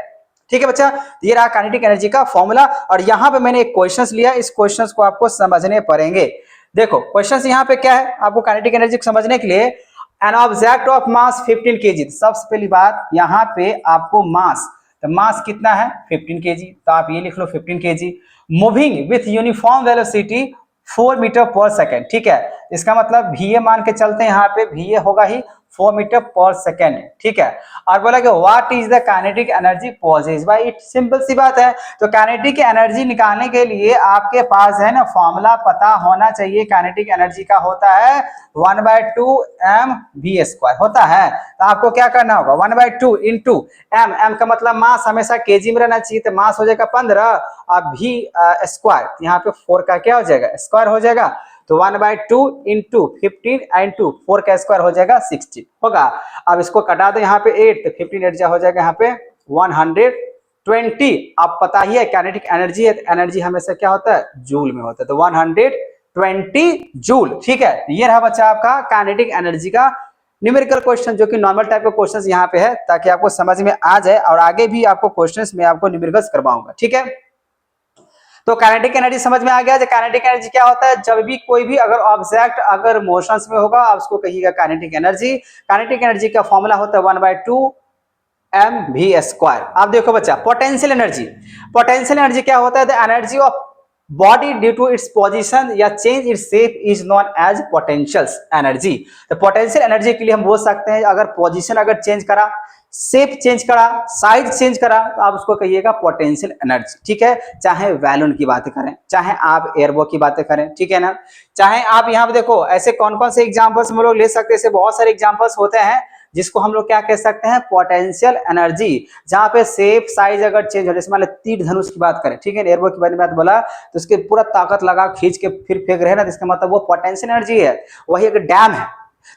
ठीक है बच्चा, ये रहा काइनेटिक एनर्जी का फॉर्मूला, और यहाँ पे मैंने एक क्वेश्चन लिया, इस क्वेश्चन को आपको समझने पड़ेंगे। देखो क्वेश्चन यहाँ पे क्या है, आपको काइनेटिक एनर्जी को समझने के लिए an object of mass 15 kg, सबसे पहली बात यहाँ पे आपको मास, तो मास कितना है 15 kg, तो आप ये लिख लो 15 kg, moving with uniform velocity 4 metre per second. ठीक है, इसका मतलब VA मान के चलते हैं, यहाँ पे VA होगा ही 4 मीटर पर सेकेंड। ठीक है, और बोला कि what is the kinetic energy possess, भाई सिंपल सी बात है, तो काइनेटिक एनर्जी निकालने के लिए आपके पास है ना फॉर्मूला पता होना चाहिए। काइनेटिक एनर्जी का होता है 1/2 mv² होता है, तो आपको क्या करना होगा 1/2 इंटू m, m का मतलब मास हमेशा केजी में रहना चाहिए, तो मास हो जाएगा 15 और v स्क्वायर, यहाँ पे 4 का क्या हो जाएगा स्क्वायर हो जाएगा, तो 1/2 इंटू 15 इंटू 4 का स्क्वायर हो जाएगा 60 होगा। अब इसको कटा दो यहाँ पे 8, तो 15 8 हो जाएगा यहाँ पे 120। अब पता ही है काइनेटिक एनर्जी है, एनर्जी हमेशा क्या होता है जूल में होता है, तो 120 जूल। ठीक है, ये रहा बच्चा आपका काइनेटिक एनर्जी का न्यूमेरिकल क्वेश्चन, जो कि नॉर्मल टाइप का क्वेश्चन यहाँ पे है, ताकि आपको समझ में आ जाए, और आगे भी आपको क्वेश्चंस में आपको न्यूमेरिकल्स करवाऊंगा। ठीक है, तो काइनेटिक एनर्जी समझ में आ गया। काइनेटिक एनर्जी क्या होता है, जब भी कोई भी अगर ऑब्जेक्ट अगर मोशंस में होगा आप उसको कहिएगा काइनेटिक एनर्जी। काइनेटिक एनर्जी का फॉर्मूला होता है 1/2 mv²। अब देखो बच्चा पोटेंशियल एनर्जी, पोटेंशियल एनर्जी क्या होता है, the energy of body due to its position या change its shape is known as potential energy. तो पोटेंशियल एनर्जी के लिए हम बोल सकते हैं अगर पोजीशन अगर चेंज करा, शेप चेंज करा, साइज चेंज करा, तो आप उसको कहिएगा पोटेंशियल एनर्जी। ठीक है, चाहे बैलून की बातें करें, चाहे आप एयरबो की बातें करें, ठीक है ना, चाहे आप यहाँ पे देखो ऐसे कौन कौन से एग्जांपल्स हम लोग ले सकते हैं, ऐसे बहुत सारे एग्जांपल्स होते हैं जिसको हम लोग क्या कह सकते हैं पोटेंशियल एनर्जी, जहां पे शेप साइज अगर चेंज हो, जैसे मान लो तीर धनुष की बात करें, ठीक है, एयरबो की बारे में बात बोला तो उसके पूरा ताकत लगा खींच के फिर फेंक रहे ना, तो इसका मतलब वो पोटेंशियल एनर्जी है। वही अगर डैम है,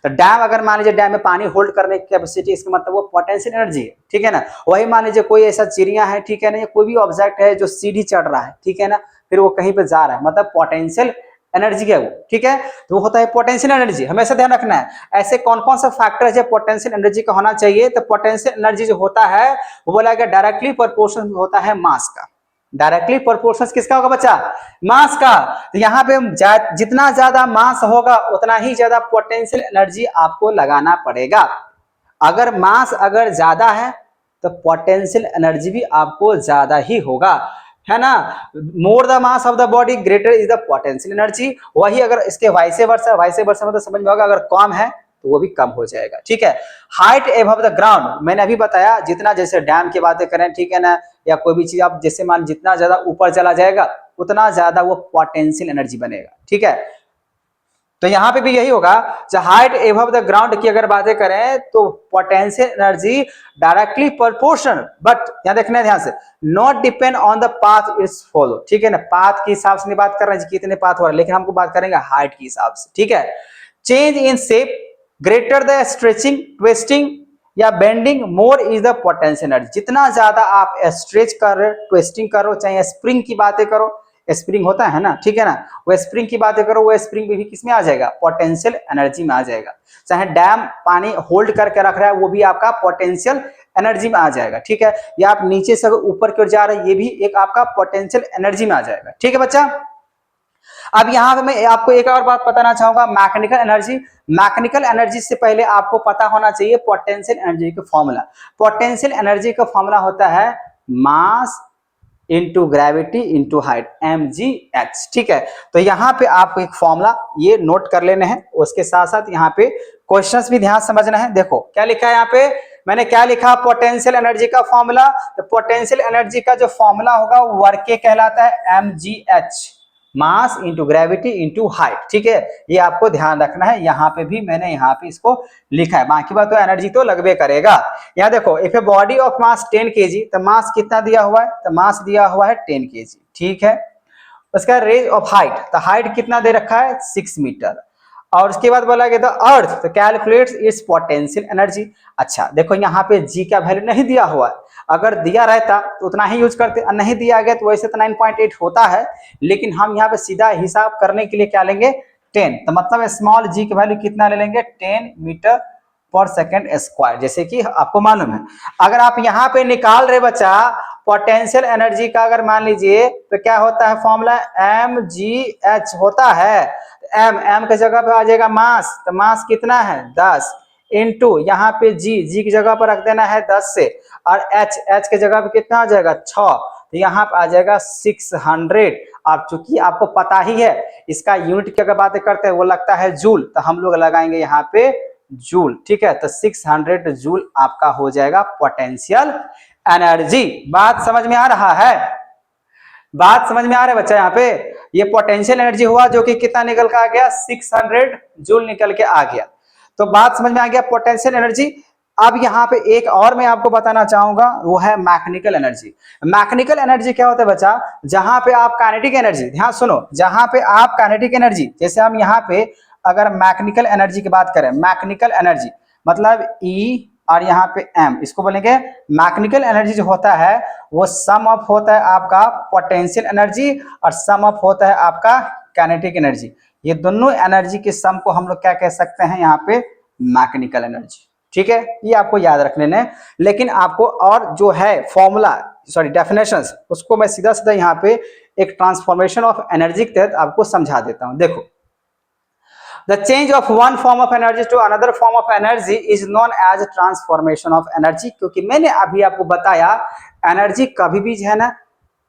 तो डैम अगर मान लीजिए डैम में पानी होल्ड करने की कैपेसिटी, इसका मतलब वो पोटेंशियल एनर्जी है। ठीक है ना, वही मान लीजिए कोई ऐसा चिड़िया है, ठीक है ना, या कोई भी ऑब्जेक्ट है जो सीढ़ी चढ़ रहा है, ठीक है ना, फिर वो कहीं पे जा रहा है, मतलब पोटेंशियल एनर्जी क्या है वो। ठीक है, तो वो होता है पोटेंशियल एनर्जी, हमेशा ध्यान रखना है। ऐसे कौन कौन सा फैक्टर है पोटेंशियल एनर्जी का होना चाहिए, तो पोटेंशियल एनर्जी जो होता है वो बोला गया डायरेक्टली प्रोपोर्शनल होता है मास का। डायरेक्टली प्रोपोर्शनल किसका होगा बच्चा, मास का। तो यहाँ पे जितना ज्यादा मास होगा उतना ही ज्यादा पोटेंशियल एनर्जी आपको लगाना पड़ेगा। अगर मास अगर ज्यादा है तो पोटेंशियल एनर्जी भी आपको ज्यादा ही होगा, है ना। More the mass of the body greater is the potential energy. वही अगर इसके वाइसे वर्सा मतलब समझ में होगा, अगर कम है तो वो भी कम हो जाएगा। ठीक है, हाइट एबव द ग्राउंड, मैंने अभी बताया जितना, जैसे डैम की बातें करें, ठीक है ना, या कोई भी चीज आप जैसे मान जितना ज्यादा ऊपर चला जाएगा उतना ज्यादा वो पोटेंशियल एनर्जी बनेगा। ठीक है, तो यहाँ पे भी यही होगा, हाइट एबव द ग्राउंड की अगर बातें करें तो potential energy directly proportional, but यहाँ देखना है ध्यान से, not depend on the path it's follow. ठीक है ना, पाथ के हिसाब से नहीं बात कर रहे हैं कितने पाथ हो रहे हैं, लेकिन हमको बात करेंगे हाइट के हिसाब से। ठीक है, change in shape greater the stretching twisting या bending more is the potential energy. जितना ज्यादा आप स्ट्रेच कर रहे, ट्विस्टिंग करो, चाहे स्प्रिंग की बातें करो, स्प्रिंग होता है ना, ठीक है ना, वो स्प्रिंग की बातें करो, वो स्प्रिंग भी किसमें आ जाएगा, पोटेंशियल एनर्जी में आ जाएगा। चाहे डैम पानी होल्ड करके रख रहा है, वो भी आपका पोटेंशियल एनर्जी में आ जाएगा। ठीक है, या आप नीचे से ऊपर की ओर जा रहे हैं, ये भी एक आपका पोटेंशियल एनर्जी में आ जाएगा। ठीक है बच्चा, अब यहाँ पे मैं आपको एक और बात बताना चाहूंगा, मैकेनिकल एनर्जी। मैकेनिकल एनर्जी से पहले आपको पता होना चाहिए पोटेंशियल एनर्जी का फॉर्मूला। पोटेंशियल एनर्जी का फॉर्मूला होता है mass into gravity into height, mgh। ठीक है, तो यहाँ पे आपको एक फॉर्मूला ये नोट कर लेने हैं, उसके साथ साथ यहाँ पे क्वेश्चंस भी ध्यान समझना है। देखो क्या लिखा है यहाँ पे, मैंने क्या लिखा, पोटेंशियल एनर्जी का फॉर्मूला। तो पोटेंशियल एनर्जी का जो फॉर्मूला होगा वो वर्क के कहलाता है, mgh, mass into gravity into height. ठीक है, ये आपको ध्यान रखना है। यहाँ पे भी मैंने यहाँ पे इसको लिखा है, बाकी बात तो एनर्जी तो लगभे करेगा। यहाँ देखो, if a body of mass 10 kg, तो मास कितना दिया हुआ है, तो मास दिया हुआ है 10 kg। ठीक है, उसका रेंज ऑफ हाइट, तो हाइट कितना दे रखा है 6 मीटर। और उसके बाद बोला गया था अर्थ, तो कैलकुलेट्स इट्स पोटेंशियल एनर्जी। अच्छा देखो, यहाँ पे जी का वैल्यू नहीं दिया हुआ है, अगर दिया रहता तो उतना ही यूज करते, नहीं दिया गया तो वैसे तो 9.8 होता है, लेकिन हम यहाँ पे सीधा हिसाब करने के लिए क्या लेंगे, 10। तो मतलब स्मॉल जी की वैल्यू कितना ले लेंगे, 10 मीटर पर सेकेंड स्क्वायर, जैसे कि आपको मालूम है। अगर आप यहाँ पे निकाल रहे बच्चा पोटेंशियल एनर्जी का, अगर मान लीजिए तो क्या होता है फॉर्मूला, mgh होता है। एम के जगह पे आ जाएगा मास, तो मास कितना है 10 इंटू यहाँ पे जी की जगह पर रख देना है 10 से, और एच के जगह पे कितना आ जाएगा 6, तो यहाँ पे आ जाएगा 600। आप चूंकि आपको पता ही है इसका यूनिट की अगर बातें करते हैं वो लगता है जूल, तो हम लोग लगाएंगे यहाँ पे जूल। ठीक है, तो 600 जूल आपका हो जाएगा पोटेंशियल एनर्जी। बात समझ में आ रहा है, बात समझ में आ रहा है बच्चा। यहाँ पे ये पोटेंशियल एनर्जी हुआ जो कि कितना निकल के आ गया, 600 जूल निकल के आ गया। तो बात समझ में आ गया पोटेंशियल एनर्जी। अब यहाँ पे एक और मैं आपको बताना चाहूंगा, वो है मैकेनिकल एनर्जी। मैकेनिकल एनर्जी क्या होता है बच्चा, जहां पे आप काइनेटिक एनर्जी, ध्यान सुनो, जहां पे आप काइनेटिक एनर्जी, जैसे हम यहाँ पे अगर मैकेनिकल एनर्जी की बात करें, मैकेनिकल एनर्जी मतलब ई और यहाँ पे एम, इसको बोलेंगे मैकेनिकल एनर्जी। जो होता है वो सम अप होता है आपका पोटेंशियल एनर्जी और सम अप होता है आपका काइनेटिक एनर्जी। ये दोनों एनर्जी के सम को हम लोग क्या कह सकते हैं यहाँ पे, मैकेनिकल एनर्जी। ठीक है, ये आपको याद रख लेना है। लेकिन आपको और जो है फॉर्मूला, सॉरी डेफिनेशंस, उसको मैं सीधा सीधा यहाँ पे एक ट्रांसफॉर्मेशन ऑफ एनर्जी के तहत आपको समझा देता हूं। देखो, the change of one form of energy to another form of energy is known as transformation of energy। क्योंकि मैंने अभी आपको बताया एनर्जी कभी भी जो है ना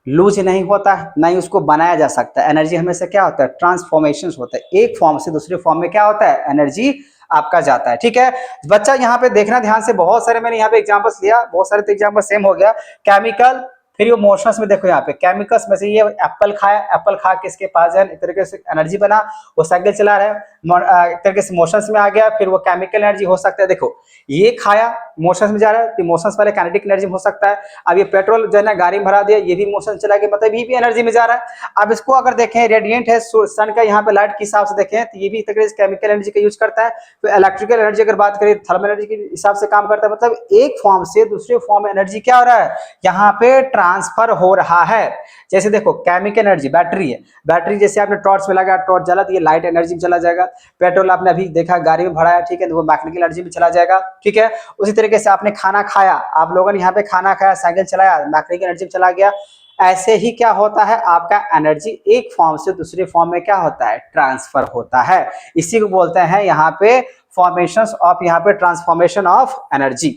लूज नहीं होता है, ना ही उसको बनाया जा सकता है। एनर्जी हमेशा क्या होता है, ट्रांसफॉर्मेशन होता है, एक फॉर्म से दूसरे फॉर्म में क्या होता है, एनर्जी आपका जाता है। ठीक है बच्चा, यहाँ पे देखना ध्यान से, बहुत सारे मैंने यहाँ पे एग्जांपल्स लिया, बहुत सारे तो एग्जांपल सेम हो गया। केमिकल, फिर ये मोशंस में देखो, यहाँ पे केमिकल्स में से ये एप्पल खाया, एप्पल खा के इसके पास जो है एक तरीके से एनर्जी बना, वो साइकिल चला रहा है, एक तरीके से मोशंस में आ गया, फिर वो केमिकल एनर्जी हो सकता है। देखो ये खाया मोशंस में जा रहा है, तो मोशंस वाले काइनेटिक एनर्जी हो सकता है। अब ये पेट्रोल जो है ना गाड़ी में भरा दिया, ये भी मोशन चला गया, मतलब ये भी एनर्जी में जा रहा है। अब इसको अगर देखें, रेडिएंट है सन का, यहाँ पे लाइट के हिसाब से देखें तो ये भी एक तरीके से केमिकल एनर्जी का यूज करता है। तो इलेक्ट्रिकल एनर्जी अगर बात करें, थर्मल एनर्जी के हिसाब से काम करता है। मतलब एक फॉर्म से दूसरे फॉर्म में एनर्जी क्या हो रहा है, यहाँ पे ट्रांसफर हो रहा है। जैसे देखो केमिकल एनर्जी, बैटरी है, बैटरी जैसे आपने टॉर्च में लगा, टॉर्च जला तो ये लाइट एनर्जी में चला जाएगा। पेट्रोल आपने अभी देखा गाड़ी में भरा है, ठीक है, तो वो मैकेनिकल एनर्जी में चला जाएगा। ठीक है, उसी तरीके से आपने खाना खाया, आप लोगों ने यहाँ पे खाना खाया, साइकिल चलाया, मैकेनिकल एनर्जी में चला गया। ऐसे ही क्या होता है, आपका एनर्जी एक फॉर्म से दूसरे फॉर्म में क्या होता है, ट्रांसफर होता है। इसी को बोलते हैं यहाँ पे फॉर्मेशंस ऑफ, यहाँ पे ट्रांसफॉर्मेशन ऑफ एनर्जी।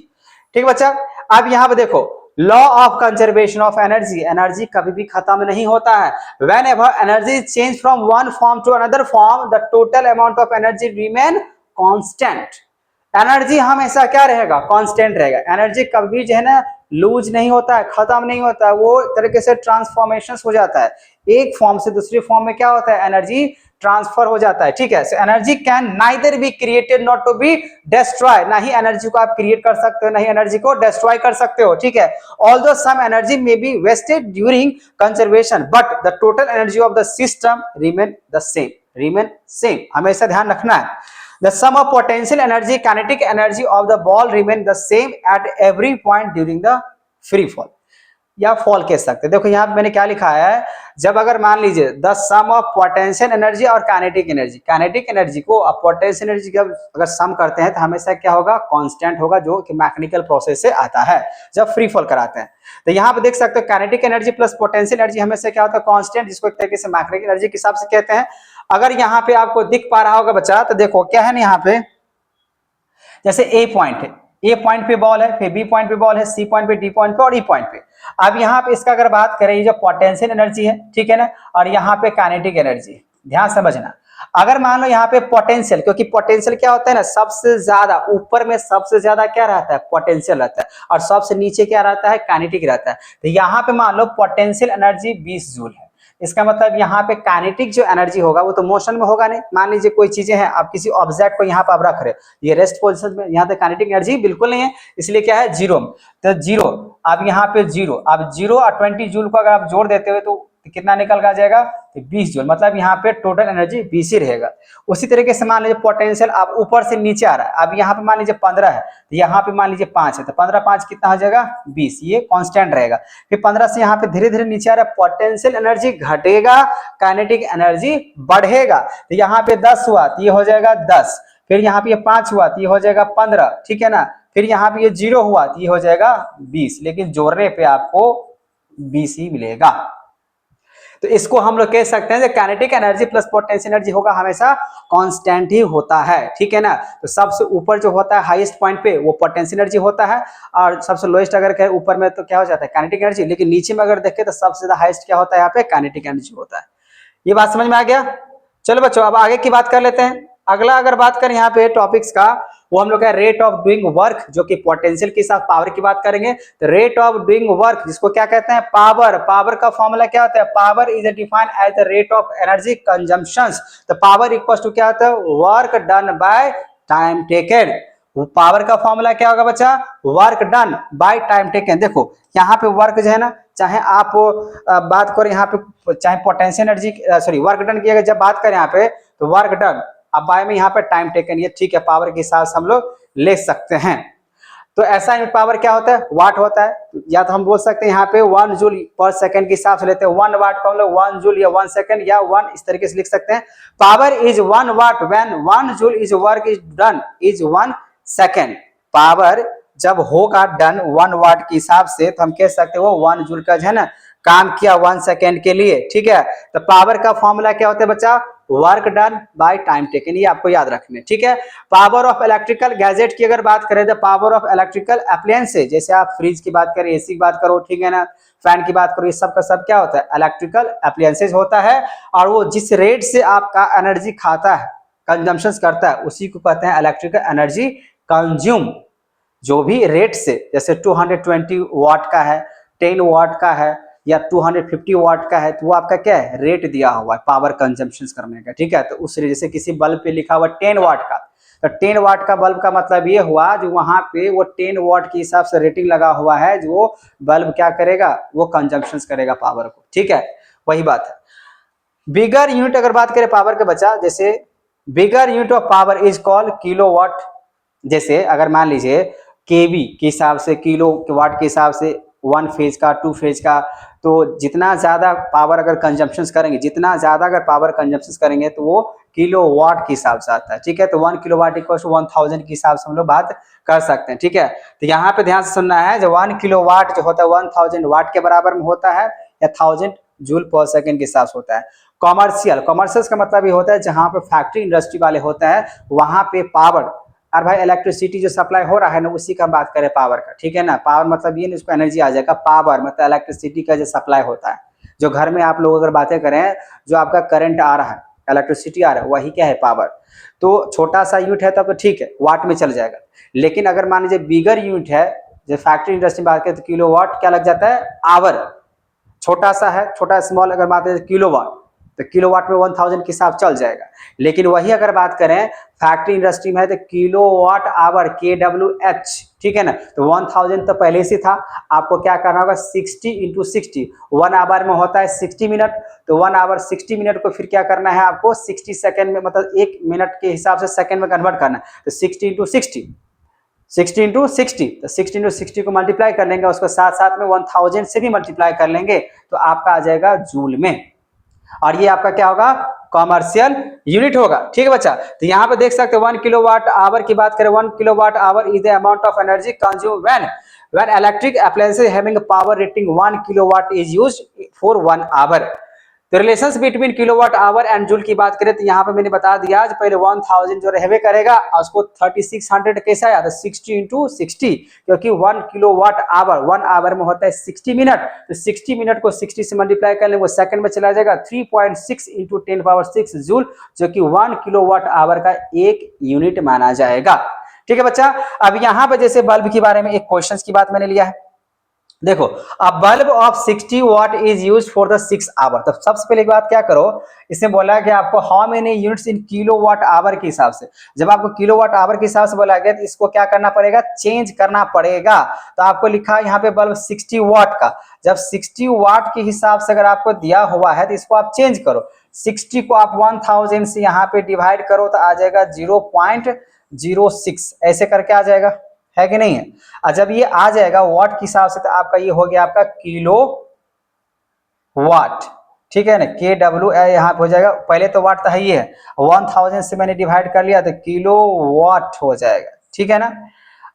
ठीक बच्चा, अब यहाँ पे देखो law of conservation of energy, energy कभी भी खत्म नहीं होता है। Whenever energy change from one form to another form, the total amount of energy remain constant. Energy हमेशा क्या रहेगा, कांस्टेंट रहेगा। एनर्जी कभी जो है ना लूज नहीं होता है, खत्म नहीं होता है, वो तरीके से ट्रांसफॉर्मेशन हो जाता है। एक फॉर्म से दूसरे फॉर्म में क्या होता है, एनर्जी ट्रांसफर हो जाता है। ठीक है, so energy can neither be created not to be destroy, ना ही एनर्जी को आप क्रिएट कर सकते हो, ना ही एनर्जी को डिस्ट्रॉय कर सकते हो। ठीक है, although some energy may be wasted during conservation but the total energy of the system remain the same, remain same, हमेशा ध्यान रखना है। The sum of potential energy, kinetic energy of the ball remain the same at every point during the free fall। या fall कह सकते हैं। देखो यहाँ पे मैंने क्या लिखा है, जब अगर मान लीजिए the sum of potential energy और काइनेटिक एनर्जी को अब पोटेंशियल एनर्जी का अगर सम करते हैं तो हमेशा क्या होगा, कांस्टेंट होगा, जो कि मैकेनिकल प्रोसेस से आता है जब फ्री फॉल कराते हैं। तो यहाँ पे देख सकते हो kinetic energy plus potential energy हमेशा क्या होता है, कांस्टेंट, जिसको एक तरीके से मैकेनिकल एनर्जी के हिसाब से कहते हैं। अगर यहाँ पे आपको दिख पा रहा होगा बच्चा, तो देखो क्या है ना, यहाँ पे जैसे ए पॉइंट है, ए पॉइंट पे बॉल है, फिर बी पॉइंट पे बॉल है, सी पॉइंट पे, डी पॉइंट पे और ई पॉइंट पे। अब यहाँ पे इसका अगर बात करें, ये जो पोटेंशियल एनर्जी है, ठीक है ना, और यहाँ पे काइनेटिक एनर्जी, ध्यान समझना। अगर मान लो यहाँ पे पोटेंशियल, क्योंकि पोटेंशियल क्या होता है ना, सबसे ज्यादा ऊपर में सबसे ज्यादा क्या रहता है, पोटेंशियल रहता है, और सबसे नीचे क्या रहता है, काइनेटिक रहता है। तो यहाँ पे मान लो पोटेंशियल एनर्जी 20 जूल है, इसका मतलब यहाँ पे काइनेटिक जो एनर्जी होगा वो तो मोशन में होगा नहीं। मान लीजिए कोई चीजें हैं, आप किसी ऑब्जेक्ट को यहाँ पर आप रख रहे हो, ये रेस्ट पोजीशन में, यहाँ पे काइनेटिक एनर्जी बिल्कुल नहीं है, इसलिए क्या है, जीरो। तो जीरो, अब यहाँ पे जीरो, अब 0 और 20 जूल को अगर आप जोड़ देते हो तो कितना निकल कर जाएगा, तो 20 जूल, मतलब यहाँ पे टोटल एनर्जी 20 ही रहेगा। उसी तरीके से मान लीजिए पोटेंशियल अब ऊपर से नीचे आ रहा है, अब यहाँ पे मान लीजिए 15 है, तो यहाँ पे मान लीजिए 5 है, तो 15 5 कितना हो जाएगा, 20, ये कांस्टेंट रहेगा। फिर 15 से यहाँ पे धीरे धीरे नीचे आ रहा है, पोटेंशियल एनर्जी घटेगा, काइनेटिक एनर्जी बढ़ेगा। तो यहाँ पे 10 हुआ तो ये हो जाएगा 10, फिर यहाँ पे 5 हुआ तो ये हो जाएगा 15, ठीक है ना, फिर यहाँ पे ये 0 हुआ तो ये हो जाएगा 20, लेकिन जोड़ने पे आपको 20 ही मिलेगा। तो इसको हम लोग कह सकते हैं kinetic energy plus potential energy होगा हमेशा कांस्टेंट ही होता है, ठीक है ना। तो सबसे ऊपर जो होता है हाईएस्ट पॉइंट पे वो पोटेंशियल एनर्जी होता है, और सबसे लोएस्ट अगर कहे ऊपर में तो क्या हो जाता है, काइनेटिक एनर्जी। लेकिन नीचे में अगर देखें तो सबसे ज्यादा हाईएस्ट क्या होता है, यहाँ पे काइनेटिक एनर्जी होता है। ये बात समझ में आ गया। चलो बच्चों अब आगे की बात कर लेते हैं। अगला अगर बात करें यहाँ पे टॉपिक्स का, वो हम लोग का रेट ऑफ डूइंग वर्क, जो कि पोटेंशियल के साथ पावर की बात करेंगे। तो रेट ऑफ डूइंग वर्क जिसको क्या कहते हैं, पावर। पावर का फॉर्मूला क्या होता है, power is defined as the rate of energy consumptions. तो पावर इक्वल्स टू क्या होता है, work done by time taken. Power का फॉर्मूला क्या होगा बच्चा, work done by time taken. देखो यहाँ पे वर्क जो है ना, चाहे आप बात करें यहाँ पे, चाहे potential energy sorry work done की अगर जब बात करें यहाँ पे, तो वर्क डन, अब बाय में यहाँ पे टाइम टेकन, ये ठीक है, पावर के हिसाब से हम लोग ले सकते हैं। तो ऐसा पावर क्या होता है, वाट होता है, या तो हम बोल सकते हैं यहाँ पे 1 जूल पर सेकंड के हिसाब से लेते हैं। 1 वाट को हम लोग 1 जूल या 1 सेकंड या 1 इस तरीके से लिख सकते हैं। Power is 1 watt when 1 joule is work is done is 1 second. Power जब होगा डन 1 वाट के हिसाब से, तो हम कह सकते हैं वो 1 जूल का जो है ना काम किया 1 सेकंड के लिए, ठीक है। तो पावर का फॉर्मूला क्या होता है बच्चा, work done by time taken, ये आपको याद रखने, ठीक है। पावर ऑफ इलेक्ट्रिकल गैजेट की अगर बात करें, तो पावर ऑफ इलेक्ट्रिकल एप्लायंसेज, जैसे आप फ्रिज की बात करें, एसी की बात करो, ठीक है ना, फैन की बात करो, ये सब का सब क्या होता है, इलेक्ट्रिकल एप्लायंसेज होता है। और वो जिस रेट से आपका एनर्जी खाता है, कंजम्पशन करता है, उसी को कहते हैं इलेक्ट्रिकल एनर्जी कंज्यूम। जो भी रेट से, जैसे 220 वाट का है, 10 वाट का है, या 250 वाट का है, तो वो आपका क्या है, रेट दिया हुआ है पावर कंजम्पशन करने का, ठीक है। तो उस जैसे किसी बल्ब पे लिखा हुआ 10 वाट का, तो 10 वाट का बल्ब का मतलब ये हुआ जो वहां पे वो 10 वाट के हिसाब से रेटिंग लगा हुआ है, जो वो बल्ब क्या करेगा, वो कंजम्पशन करेगा पावर को, ठीक है, वही बात है। बिगर यूनिट अगर बात करें पावर के बच्चा, जैसे bigger unit of power is called kilowatt. जैसे अगर मान लीजिए केवी के हिसाब से, किलो वाट के हिसाब से, 1 फेज का, 2 फेज का, तो जितना ज्यादा पावर अगर कंजम्पशन करेंगे, जितना ज्यादा अगर पावर कंजम्पशन करेंगे, तो वो किलो वाट के हिसाब से आता है, ठीक है। तो 1 किलो वाट इक्वल टू 1000 के हिसाब से हम लोग बात कर सकते हैं, ठीक है। तो यहाँ पे ध्यान से सुनना है, जो 1 किलो वाट जो होता है 1000 वाट के बराबर में होता है, या 1000 जूल पर सेकंड के हिसाब से होता है। कॉमर्शियल का मतलब ये होता है जहां पे फैक्ट्री इंडस्ट्री वाले होते हैं, वहां पे पावर, और भाई इलेक्ट्रिसिटी जो सप्लाई हो रहा है ना, उसी का बात करें पावर का, ठीक है ना। पावर मतलब ये नहीं उसको एनर्जी आ जाएगा, पावर मतलब इलेक्ट्रिसिटी का जो सप्लाई होता है, जो घर में आप लोग अगर बातें करें, जो आपका करंट आ रहा है, इलेक्ट्रिसिटी आ रहा है, वही क्या है, पावर। तो छोटा सा यूनिट है तब तो ठीक है, वाट में चल जाएगा। लेकिन अगर मान लीजिए बिगर यूनिट है, जो फैक्ट्री इंडस्ट्री में बात करें, तो किलो वाट क्या लग जाता है, आवर। छोटा सा है, छोटा स्मॉल अगर बात करें किलो वाट, तो किलो वाट में 1000 के हिसाब चल जाएगा। लेकिन वही अगर बात करें फैक्ट्री इंडस्ट्री में है, तो किलो वाट आवर KWH, ठीक है ना। तो 1000 तो पहले से था, आपको क्या करना होगा, 60 × 60, 1 आवर में होता है 60 मिनट, तो 1 आवर 60 मिनट को फिर क्या करना है आपको, 60 सेकंड में, मतलब 1 मिनट के हिसाब से सेकंड में कन्वर्ट करना है, तो 60 × 60 60 इंटू 60, तो 60 इंटू 60 को मल्टीप्लाई कर लेंगे, उसको साथ साथ में 1000 से भी मल्टीप्लाई कर लेंगे, तो आपका आ जाएगा जूल में, और ये आपका क्या होगा, कॉमर्शियल यूनिट होगा। ठीक है बच्चा, तो यहाँ पे देख सकते हैं 1 किलोवाट आवर की बात करें, 1 kilowatt hour is the amount of energy consume when electric appliances having power rating 1 kilowatt is used for 1 hour. तो relations between kilowatt hour and joule की बात करें, तो यहाँ पे मैंने बता दिया आज, पहले 1000 जो रहवे करेगा, और उसको 3600 कैसे आया, तो 60 इंटू 60, क्योंकि 1 किलोवाट आवर 1 आवर में होता है 60 मिनट, तो 60 मिनट को 60 से मल्टीप्लाई कर लेंगे, वो सेकंड में चला जाएगा, 3.6 इंटू 10⁻6 जूल, जो कि 1 किलोवाट आवर का एक यूनिट माना जाएगा। ठीक है बच्चा, अब यहाँ पे जैसे बल्ब के बारे में एक क्वेश्चन की बात मैंने लिया है, देखो, a bulb of 60 watt is used for the 6 hour. तो सबसे पहले बात क्या करो, इसमें बोला कि आपको how many units in kilowatt hour के हिसाब से, जब आपको किलोवाट आवर के हिसाब से बोला गया, तो इसको क्या करना पड़ेगा, चेंज करना पड़ेगा। तो आपको लिखा है यहाँ पे बल्ब 60 वाट का, जब 60 वाट के हिसाब से अगर आपको दिया हुआ है, तो इसको आप चेंज करो, 60 को आप 1000 से यहाँ पे डिवाइड करो, तो आ जाएगा 0.06, ऐसे करके आ जाएगा, है कि नहीं है। और जब ये आ जाएगा वाट के हिसाब से, तो आपका ये हो गया आपका किलो वाट। ठीक है ना, KW यहाँ पे हो जाएगा, पहले तो वाट तो है ही है, 1000 से मैंने डिवाइड कर लिया, तो किलो वाट हो जाएगा। ठीक है ना,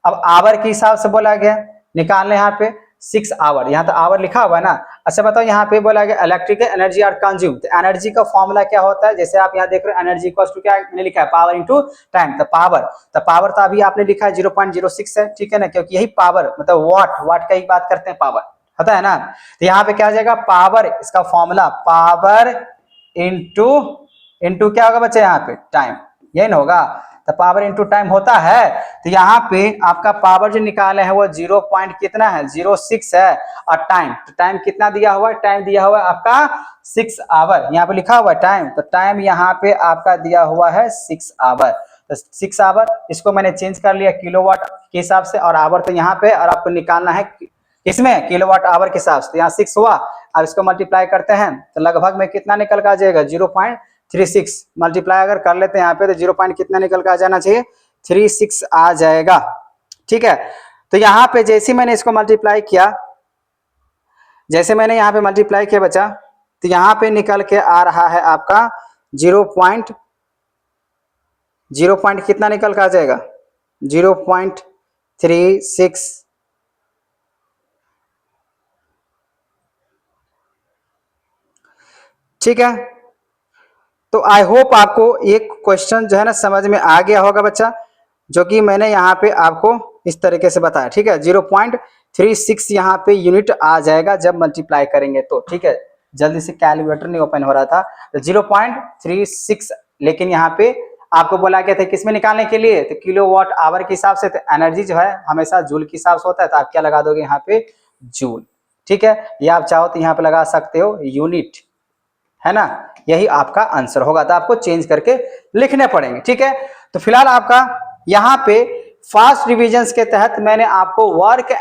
अब आवर के हिसाब से बोला गया निकालने, यहाँ पे 6 आवर, यहाँ तो आवर लिखा हुआ है ना। अच्छा बताओ, यहाँ पे बोला गया इलेक्ट्रिकल एनर्जी आर कंज्यूम, तो एनर्जी का फॉर्मूला क्या होता है, जैसे आप यहाँ देख रहे हो, एनर्जी इक्वल्स टू क्या मैंने लिखा है, पावर इंटू टाइम। तो पावर तो अभी आपने लिखा है 0.06 है, ठीक है ना, क्योंकि यही पावर मतलब वाट का ही बात करते हैं, पावर होता है ना। तो यहाँ पे क्या आ जाएगा, पावर, इसका फॉर्मूला पावर इंटू क्या होगा बच्चे, यहाँ पे टाइम, यही ना होगा, तो पावर इंटू टाइम होता है। तो यहाँ पे आपका पावर जो निकाले है वो 0 पॉइंट कितना है, 06 है, और टाइम, तो टाइम कितना दिया हुआ है, टाइम दिया हुआ है आपका 6 आवर, यहाँ पे लिखा हुआ है टाइम, तो टाइम यहाँ पे आपका दिया हुआ है 6 आवर। तो 6 आवर, इसको मैंने चेंज कर लिया किलोवाट के हिसाब से, और आवर तो यहाँ पे, और आपको निकालना है इसमें किलोवाट आवर के हिसाब से, तो यहाँ 6 हुआ, अब इसको मल्टीप्लाई करते हैं, तो लगभग में कितना निकल कर आ जाएगा, 0.36 मल्टीप्लाई अगर कर लेते हैं यहाँ पे, तो 0 पॉइंट कितना निकल कर आ जाना चाहिए, 36 आ जाएगा। ठीक है, तो यहाँ पे जैसे मैंने इसको मल्टीप्लाई किया, जैसे मैंने यहाँ पे मल्टीप्लाई किया बच्चा, तो यहाँ पे निकल के आ रहा है आपका 0 पॉइंट कितना निकल कर आ जाएगा, 0.36। ठीक है, तो आई होप आपको एक क्वेश्चन जो है ना समझ में आ गया होगा बच्चा, जो कि मैंने यहाँ पे आपको इस तरीके से बताया। ठीक है, 0.36 यहाँ पे यूनिट आ जाएगा जब मल्टीप्लाई करेंगे तो। ठीक है, जल्दी से कैलकुलेटर नहीं ओपन हो रहा था, तो 0.36, लेकिन यहाँ पे आपको बोला गया था किसमें निकालने के लिए, तो किलोवाट आवर के हिसाब से। तो एनर्जी जो है हमेशा जूल के हिसाब से होता है, तो आप क्या लगा दोगे यहाँ पे, जूल। ठीक है, या आप चाहो तो यहाँ पे लगा सकते हो यूनिट, है ना, यही आपका आंसर होगा, तो आपको चेंज करके लिखने पड़ेंगे। ठीक है, तो फिलहाल आपका यहाँ पे फास्ट रिविजन्स के तहत मैंने आपको वर्क